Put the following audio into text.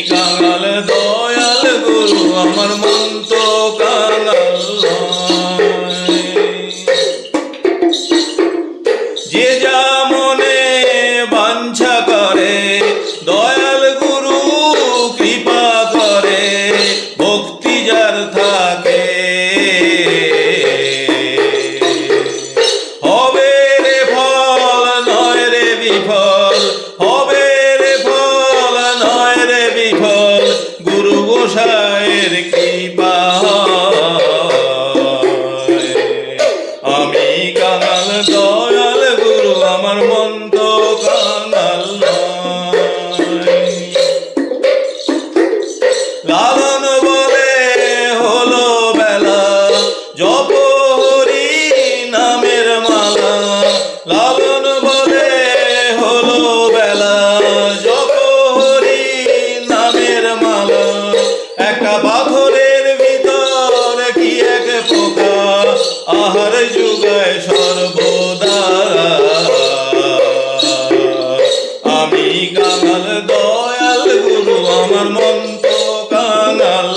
কাঙাল দয়াল গুরু আমার মন তো কাঙাল নয়। যে যা মনে বাঞ্ছা করে দয়াল গুরু কৃপা করে, ভক্তি যার থাকে হবে রে ফল নয় রে বিফল, হবে রে ফল নয় রে বিফল, গুরু গোসাইয়ের কৃপা। আমি কাঙাল দয়াল গুরু আমার মন তো কাঙাল নয়। লালন বলে হলো বেলা জপ হরি নামের মালা, লালন বলে হলো বেলা জপ হরি নামের মালা, একটা পাথরের ভিতর কি এক পোকা আহার যুগায় সর্বদা। আমি কাঙাল দয়াল গুরু আমার মন তো কাঙাল।